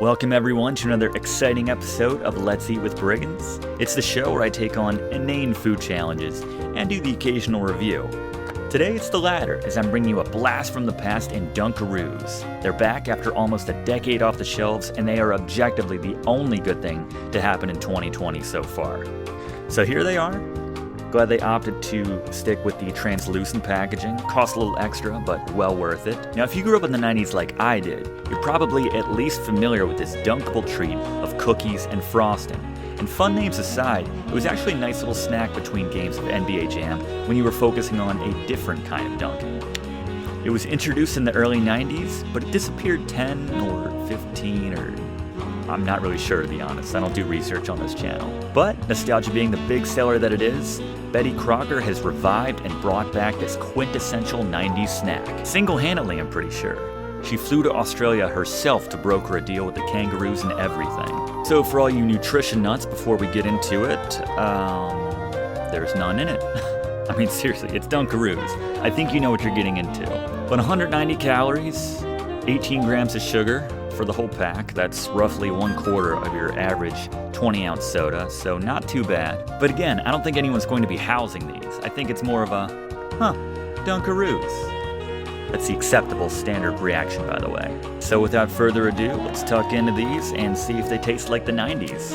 Welcome everyone to another exciting episode of Let's Eat with Brigands. It's the show where I take on inane food challenges and do the occasional review. Today it's the latter, as I'm bringing you a blast from the past in Dunkaroos. They're back after almost a decade off the shelves, and they are objectively the only good thing to happen in 2020 so far. So here they are. Glad they opted to stick with the translucent packaging. Cost a little extra, but well worth it. Now, if you grew up in the 90s like I did, you're probably at least familiar with this dunkable treat of cookies and frosting. And fun names aside, it was actually a nice little snack between games of NBA Jam when you were focusing on a different kind of dunking. It was introduced in the early 90s, but it disappeared 10 or 15 or... I'm not really sure, to be honest. I don't do research on this channel. But nostalgia being the big seller that it is, Betty Crocker has revived and brought back this quintessential 90s snack. Single-handedly, I'm pretty sure. She flew to Australia herself to broker a deal with the kangaroos and everything. So for all you nutrition nuts, before we get into it, there's none in it. I mean, seriously, it's Dunkaroos. I think you know what you're getting into. But 190 calories, 18 grams of sugar, for the whole pack. That's roughly 1/4 of your average 20-ounce soda, so not too bad. But again, I don't think anyone's going to be housing these. I think it's more of a, Dunkaroos. That's the acceptable standard reaction, by the way. So without further ado, let's tuck into these and see if they taste like the 90s.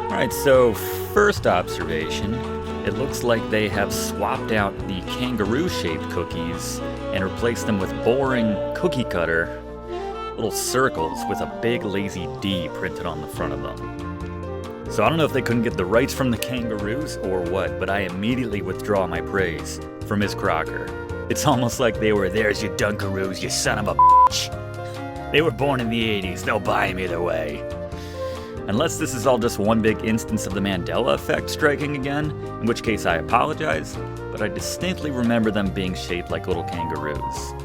Alright, so first observation, it looks like they have swapped out the kangaroo-shaped cookies and replaced them with boring cookie cutter little circles with a big lazy D printed on the front of them. So I don't know if they couldn't get the rights from the kangaroos or what, but I immediately withdraw my praise for Ms. Crocker. It's almost like they were, "There's your Dunkaroos, you son of a bitch. They were born in the 80s, they'll buy them either way." Unless this is all just one big instance of the Mandela effect striking again, in which case I apologize, but I distinctly remember them being shaped like little kangaroos.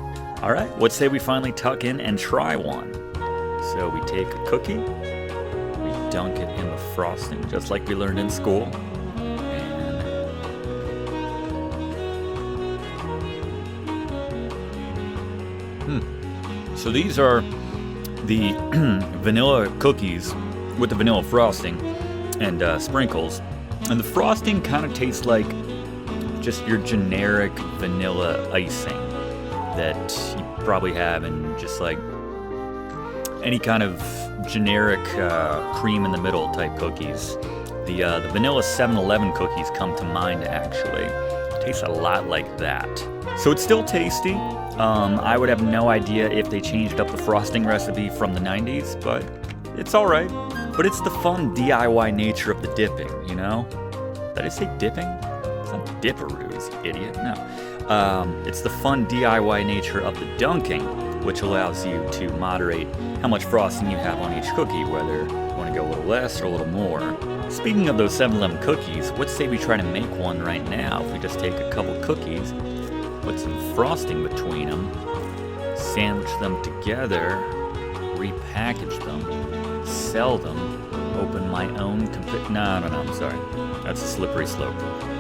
Alright, let's say we finally tuck in and try one. So we take a cookie, we dunk it in the frosting, just like we learned in school. So these are the vanilla cookies with the vanilla frosting and sprinkles. And the frosting kind of tastes like just your generic vanilla icing that you probably have in just like any kind of generic cream in the middle type cookies. The vanilla 7-Eleven cookies come to mind, actually. It tastes a lot like that. So it's still tasty. I would have no idea if they changed up the frosting recipe from the 90s, but it's alright. But it's the fun DIY nature of the dipping, you know? Did I say dipping? It's not Dipperoos, you idiot. No. It's the fun DIY nature of the dunking, which allows you to moderate how much frosting you have on each cookie, whether you want to go a little less or a little more. Speaking of those 7-Eleven cookies, let's say we try to make one right now. If we just take a couple cookies, put some frosting between them, sandwich them together, repackage them, sell them, open my own No, I'm sorry. That's a slippery slope.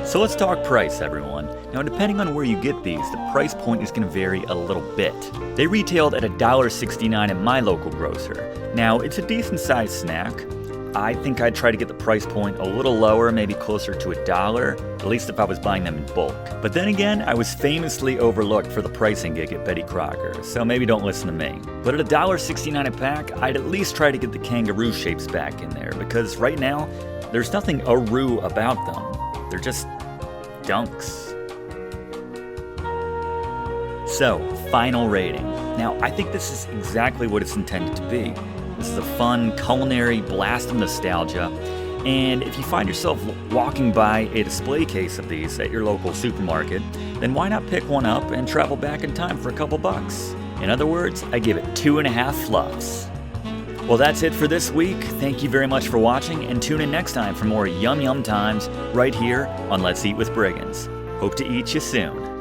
So let's talk price, everyone. Now, depending on where you get these, the price point is going to vary a little bit. They retailed at $1.69 at my local grocer. Now, it's a decent-sized snack. I think I'd try to get the price point a little lower, maybe closer to $1, at least if I was buying them in bulk. But then again, I was famously overlooked for the pricing gig at Betty Crocker, so maybe don't listen to me. But at $1.69 a pack, I'd at least try to get the kangaroo shapes back in there, because right now, there's nothing a-roo about them. They're just dunks. So, final rating. Now, I think this is exactly what it's intended to be. This is a fun, culinary blast of nostalgia, and if you find yourself walking by a display case of these at your local supermarket, then why not pick one up and travel back in time for a couple bucks? In other words, I give it 2.5 fluffs. Well, that's it for this week. Thank you very much for watching, and tune in next time for more yum yum times right here on Let's Eat with Brigands. Hope to eat you soon.